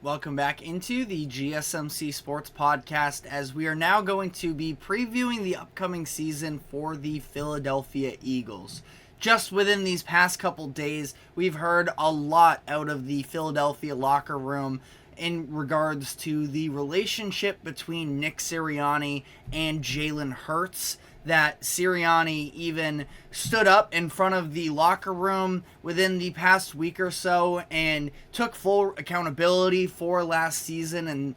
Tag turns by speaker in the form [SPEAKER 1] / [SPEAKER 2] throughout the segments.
[SPEAKER 1] Welcome back into the GSMC Sports Podcast, as we are now going to be previewing the upcoming season for the Philadelphia Eagles. Just within these past couple days, we've heard a lot out of the Philadelphia locker room in regards to the relationship between Nick Sirianni and Jalen Hurts, that Sirianni even stood up in front of the locker room within the past week or so and took full accountability for last season and,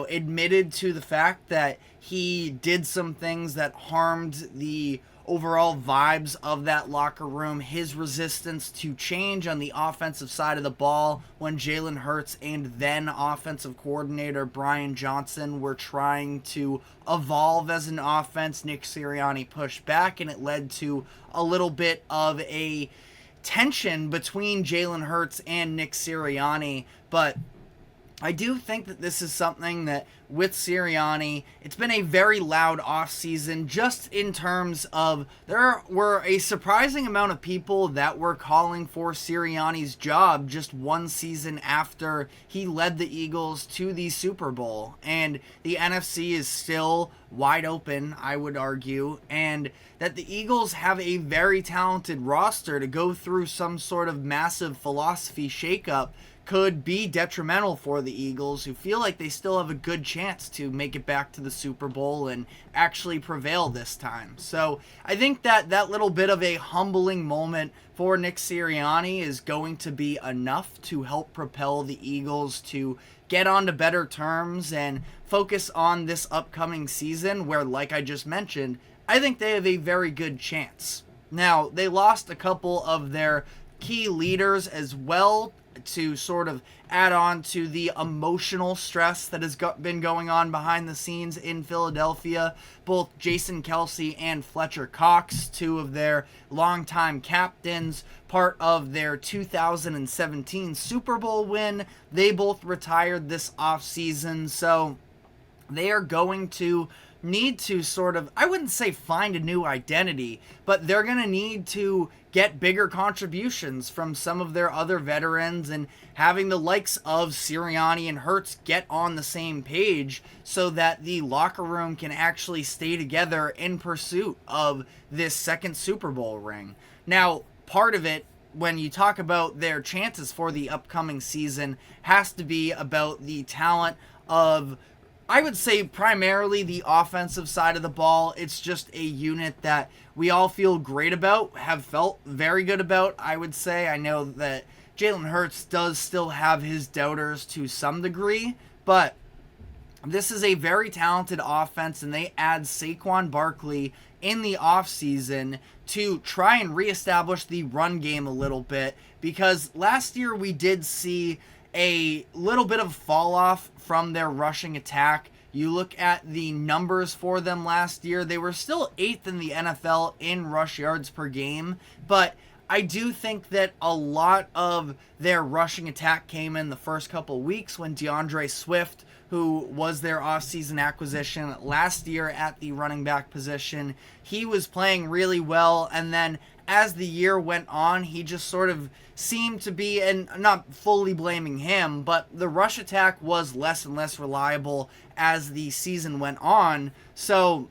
[SPEAKER 1] admitted to the fact that he did some things that harmed the overall vibes of that locker room, his resistance to change on the offensive side of the ball when Jalen Hurts and then offensive coordinator Brian Johnson were trying to evolve as an offense. Nick Sirianni pushed back, and it led to a little bit of a tension between Jalen Hurts and Nick Sirianni, but I do think that this is something that with Sirianni, it's been a very loud offseason just in terms of there were a surprising amount of people that were calling for Sirianni's job just one season after he led the Eagles to the Super Bowl. And the NFC is still wide open, I would argue, and that the Eagles have a very talented roster to go through some sort of massive philosophy shakeup could be detrimental for the Eagles, who feel like they still have a good chance to make it back to the Super Bowl and actually prevail this time. So I think that little bit of a humbling moment for Nick Sirianni is going to be enough to help propel the Eagles to get on to better terms and focus on this upcoming season where, like I just mentioned, I think they have a very good chance. Now, they lost a couple of their key leaders as well to sort of add on to the emotional stress that has been going on behind the scenes in Philadelphia. Both Jason Kelce and Fletcher Cox, two of their longtime captains, part of their 2017 Super Bowl win, they both retired this offseason, so they are going to need to sort of, I wouldn't say find a new identity, but they're going to need to get bigger contributions from some of their other veterans, and having the likes of Sirianni and Hurts get on the same page so that the locker room can actually stay together in pursuit of this second Super Bowl ring. Now, part of it, when you talk about their chances for the upcoming season, has to be about the talent of, I would say, primarily the offensive side of the ball. It's just a unit that we all feel great about, have felt very good about, I would say. I know that Jalen Hurts does still have his doubters to some degree, but this is a very talented offense, and they add Saquon Barkley in the offseason to try and reestablish the run game a little bit, because last year we did see a little bit of fall off from their rushing attack. You look at the numbers for them last year, they were still 8th in the NFL in rush yards per game, but I do think that a lot of their rushing attack came in the first couple weeks when DeAndre Swift, who was their offseason acquisition last year at the running back position, he was playing really well, and then as the year went on, he just sort of seemed to be, and not fully blaming him, but the rush attack was less and less reliable as the season went on. So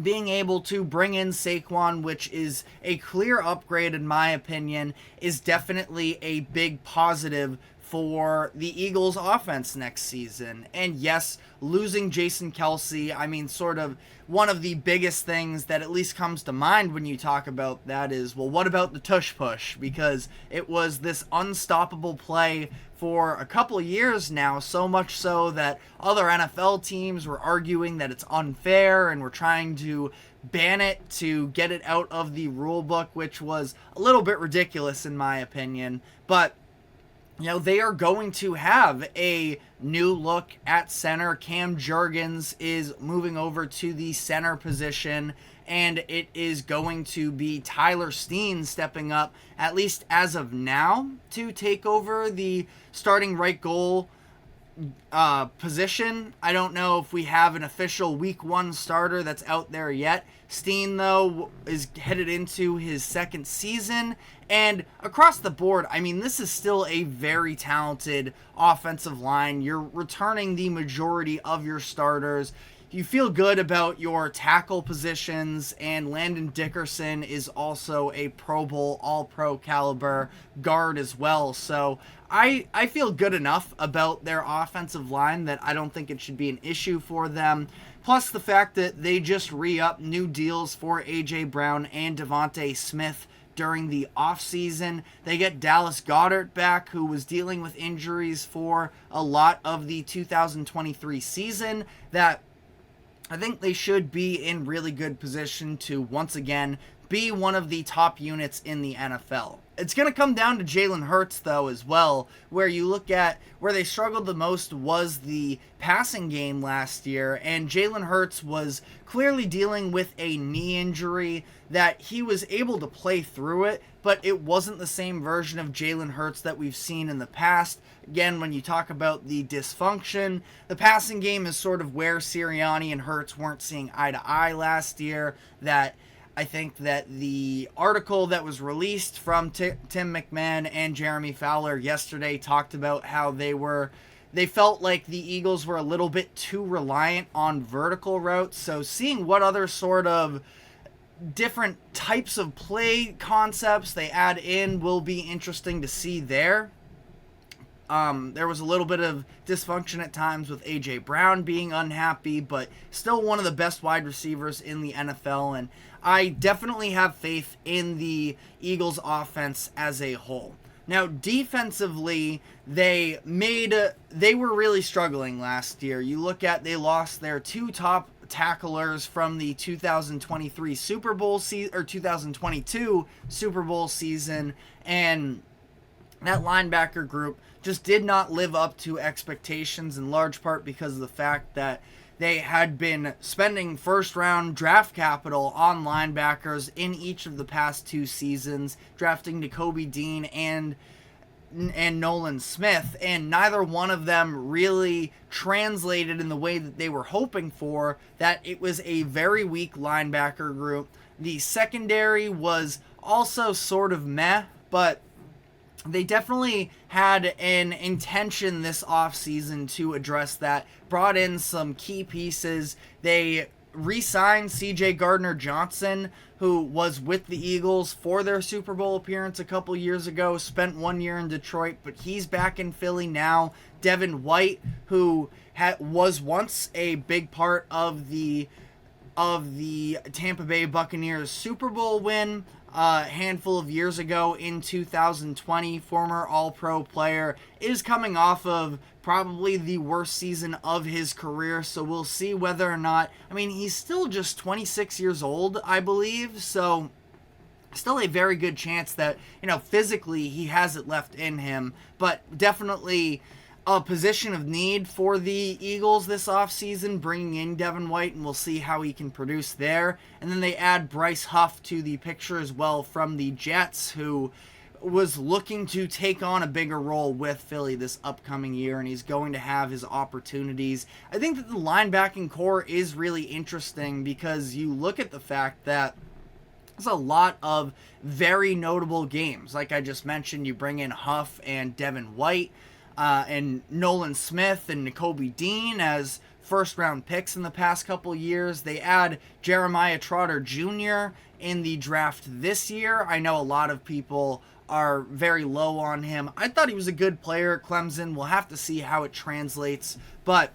[SPEAKER 1] being able to bring in Saquon, which is a clear upgrade in my opinion, is definitely a big positive for the Eagles offense next season. And yes, losing Jason Kelce, I mean, sort of one of the biggest things that at least comes to mind when you talk about that is, well, what about the tush push? Because it was this unstoppable play for a couple of years now, so much so that other NFL teams were arguing that it's unfair and were trying to ban it to get it out of the rule book, which was a little bit ridiculous in my opinion. But they are going to have a new look at center. Cam Jurgens is moving over to the center position, and it is going to be Tyler Steen stepping up, at least as of now, to take over the starting right goal position. I don't know if we have an official week 1 starter that's out there yet. Steen, though, is headed into his second season. And across the board, I mean, this is still a very talented offensive line. You're returning the majority of your starters. You feel good about your tackle positions, and Landon Dickerson is also a Pro Bowl, All-Pro caliber guard as well. So I feel good enough about their offensive line that I don't think it should be an issue for them. Plus the fact that they just re-up new deals for A.J. Brown and Devontae Smith during the offseason. They get Dallas Goedert back, who was dealing with injuries for a lot of the 2023 season. That I think they should be in really good position to once again be one of the top units in the NFL. It's going to come down to Jalen Hurts, though, as well, where you look at where they struggled the most was the passing game last year, and Jalen Hurts was clearly dealing with a knee injury that he was able to play through it, but it wasn't the same version of Jalen Hurts that we've seen in the past. Again, when you talk about the dysfunction, the passing game is sort of where Sirianni and Hurts weren't seeing eye to eye last year. That I think that the article that was released from Tim McMahon and Jeremy Fowler yesterday talked about how they felt like the Eagles were a little bit too reliant on vertical routes. So seeing what other sort of different types of play concepts they add in will be interesting to see there. There was a little bit of dysfunction at times with A.J. Brown being unhappy, but still one of the best wide receivers in the NFL, and I definitely have faith in the Eagles offense as a whole. Now, defensively, they were really struggling last year. You look at, they lost their 2 top tacklers from the 2023 Super Bowl season, or 2022 Super Bowl season, and that linebacker group just did not live up to expectations, in large part because of the fact that they had been spending first-round draft capital on linebackers in each of the past 2 seasons, drafting Nakobe Dean and Nolan Smith, and neither one of them really translated in the way that they were hoping for. That it was a very weak linebacker group. The secondary was also sort of meh, but they definitely had an intention this offseason to address that. Brought in some key pieces. They re-signed C.J. Gardner-Johnson, who was with the Eagles for their Super Bowl appearance a couple years ago, spent 1 year in Detroit, but he's back in Philly now. Devin White, who was once a big part of the Tampa Bay Buccaneers Super Bowl win a handful of years ago in 2020, former All-Pro player, is coming off of probably the worst season of his career, so we'll see whether or not, I mean, he's still just 26 years old, I believe, so still a very good chance that, physically he has it left in him, but definitely a position of need for the Eagles this offseason, bringing in Devin White, and we'll see how he can produce there. And then they add Bryce Huff to the picture as well from the Jets, who was looking to take on a bigger role with Philly this upcoming year, and he's going to have his opportunities. I think that the linebacking core is really interesting because you look at the fact that there's a lot of very notable games. Like I just mentioned, you bring in Huff and Devin White, and Nolan Smith and Nakobe Dean as first-round picks in the past couple years. They add Jeremiah Trotter Jr. in the draft this year. I know a lot of people are very low on him. I thought he was a good player at Clemson. We'll have to see how it translates. But,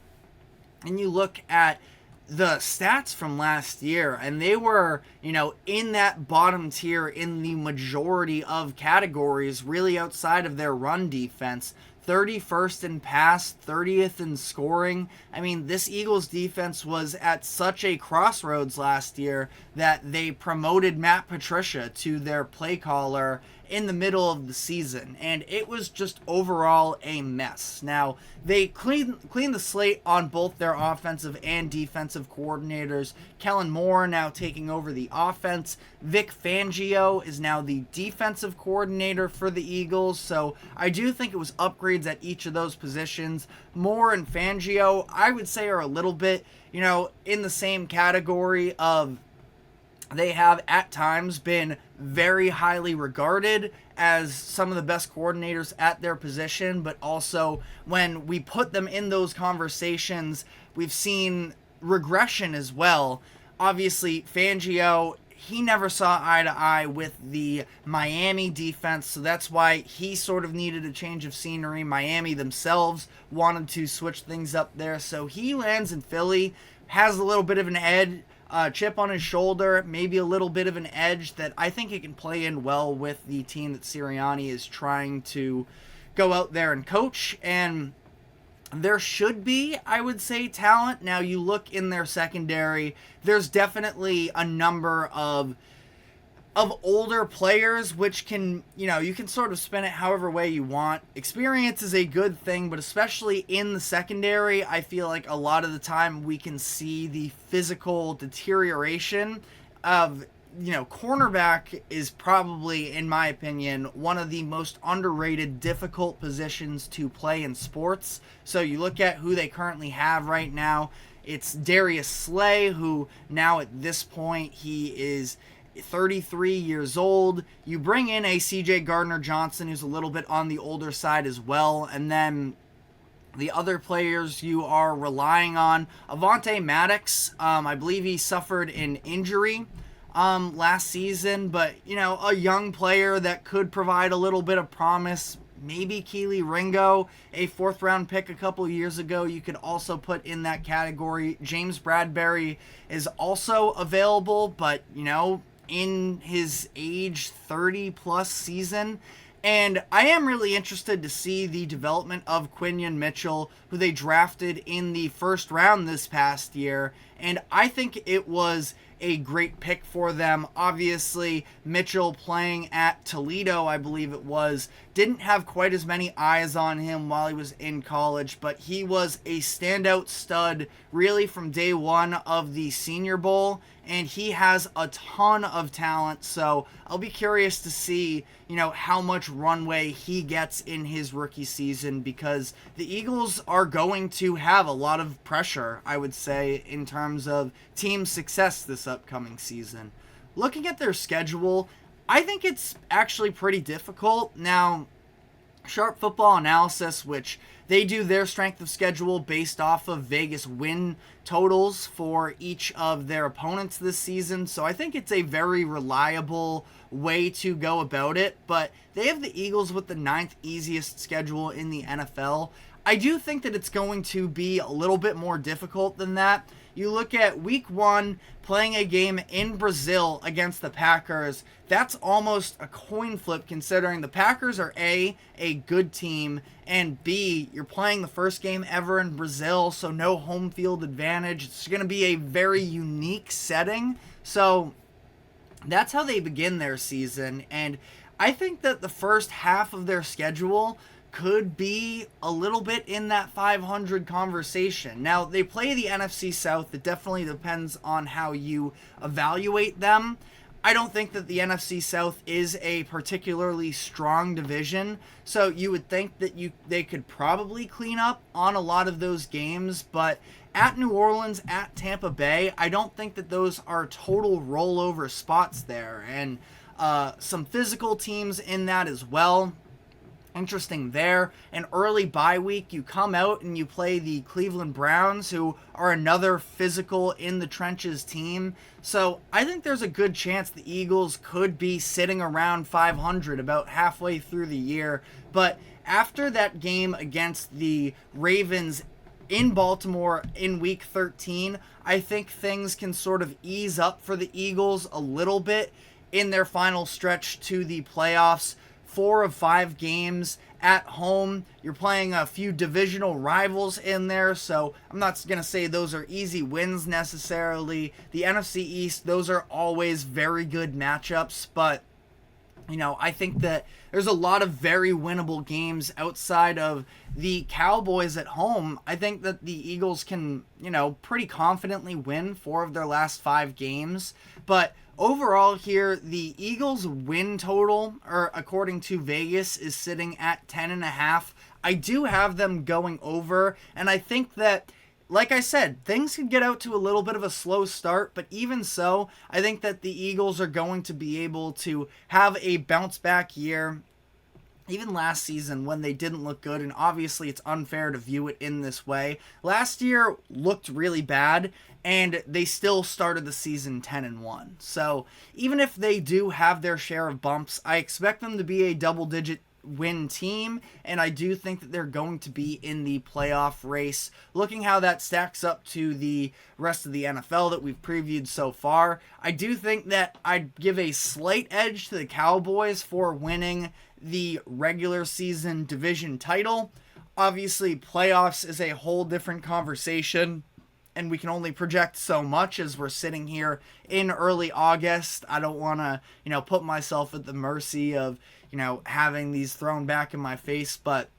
[SPEAKER 1] and you look at the stats from last year, and they were, in that bottom tier in the majority of categories, really outside of their run defense. 31st in pass, 30th in scoring. I mean, this Eagles defense was at such a crossroads last year that they promoted Matt Patricia to their play caller, in the middle of the season, and it was just overall a mess. Now, they cleaned the slate on both their offensive and defensive coordinators. Kellen Moore now taking over the offense. Vic Fangio is now the defensive coordinator for the Eagles, so I do think it was upgrades at each of those positions. Moore and Fangio, I would say, are a little bit, in the same category of they have at times been very highly regarded as some of the best coordinators at their position, but also when we put them in those conversations, we've seen regression as well. Obviously, Fangio, he never saw eye to eye with the Miami defense, so that's why he sort of needed a change of scenery. Miami themselves wanted to switch things up there, so he lands in Philly, has a little bit of an edge, chip on his shoulder, maybe a little bit of an edge that I think he can play in well with the team that Sirianni is trying to go out there and coach. And there should be, I would say, talent. Now, you look in their secondary, there's definitely a number of older players, which can, you can sort of spin it however way you want. Experience is a good thing, but especially in the secondary, I feel like a lot of the time we can see the physical deterioration of, cornerback is probably, in my opinion, one of the most underrated, difficult positions to play in sports. So you look at who they currently have right now. It's Darius Slay, who now at this point, he is 33 years old. You bring in a CJ Gardner-Johnson, who's a little bit on the older side as well, and then the other players you are relying on, Avonte Maddox, I believe he suffered an injury last season, but a young player that could provide a little bit of promise. Maybe Keely Ringo, a 4th round pick a couple years ago, you could also put in that category. James Bradbury is also available, but in his age 30 plus season. And I am really interested to see the development of Quinion Mitchell, who they drafted in the 1st round this past year. And I think it was a great pick for them. Obviously, Mitchell playing at Toledo, I believe it was, didn't have quite as many eyes on him while he was in college, but he was a standout stud really from day one of the Senior Bowl, and he has a ton of talent, so I'll be curious to see, how much runway he gets in his rookie season, because the Eagles are going to have a lot of pressure, I would say, in terms of team success this upcoming season. Looking at their schedule, I think it's actually pretty difficult. Now, Sharp Football Analysis, which they do their strength of schedule based off of Vegas win totals for each of their opponents this season, so I think it's a very reliable way to go about it, but they have the Eagles with the 9th easiest schedule in the NFL. I do think that it's going to be a little bit more difficult than that. You look at week 1, playing a game in Brazil against the Packers. That's almost a coin flip, considering the Packers are A, good team, and B, you're playing the first game ever in Brazil, so no home field advantage. It's going to be a very unique setting. So that's how they begin their season, and I think that the first half of their schedule could be a little bit in that 500 conversation. Now, they play the NFC South. It definitely depends on how you evaluate them. I don't think that the NFC South is a particularly strong division, so you would think that they could probably clean up on a lot of those games, but at New Orleans, at Tampa Bay, I don't think that those are total rollover spots there, and some physical teams in that as well. Interesting there. An early bye week, you come out and you play the Cleveland Browns, who are another physical in the trenches team. So I think there's a good chance the Eagles could be sitting around 500 about halfway through the year. But after that game against the Ravens in Baltimore in week 13, I think things can sort of ease up for the Eagles a little bit in their final stretch to the playoffs. 4 of 5 games at home. You're playing a few divisional rivals in there, so I'm not going to say those are easy wins necessarily. The NFC East, those are always very good matchups, but I think that there's a lot of very winnable games outside of the Cowboys at home. I think that the Eagles can, pretty confidently win 4 of their last 5 games. But overall here, the Eagles win total, or according to Vegas, is sitting at 10.5. I do have them going over, and I think that, like I said, things could get out to a little bit of a slow start, but even so, I think that the Eagles are going to be able to have a bounce back year. Even last season when they didn't look good, and obviously it's unfair to view it in this way, last year looked really bad, and they still started the season 10-1. So even if they do have their share of bumps, I expect them to be a double-digit win team, and I do think that they're going to be in the playoff race. Looking how that stacks up to the rest of the NFL that we've previewed so far, I do think that I'd give a slight edge to the Cowboys for winning the regular season division title. Obviously, playoffs is a whole different conversation, and we can only project so much as we're sitting here in early August. I don't want to, put myself at the mercy of, having these thrown back in my face, but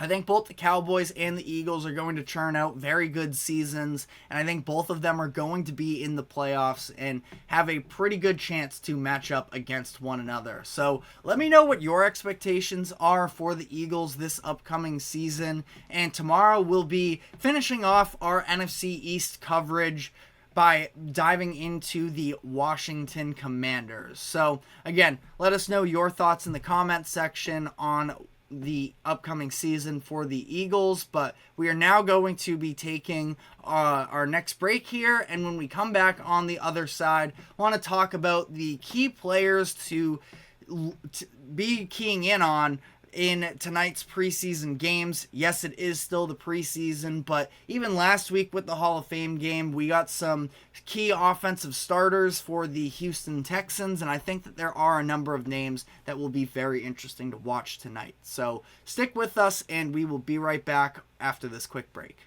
[SPEAKER 1] I think both the Cowboys and the Eagles are going to churn out very good seasons, and I think both of them are going to be in the playoffs and have a pretty good chance to match up against one another. So let me know what your expectations are for the Eagles this upcoming season, and tomorrow we'll be finishing off our NFC East coverage by diving into the Washington Commanders. So again, let us know your thoughts in the comment section on the upcoming season for the Eagles, but we are now going to be taking our next break here, and when we come back on the other side, I want to talk about the key players to be keying in on in tonight's preseason games. Yes, it is still the preseason, but even last week with the Hall of Fame game, we got some key offensive starters for the Houston Texans, and I think that there are a number of names that will be very interesting to watch tonight. So stick with us, and we will be right back after this quick break.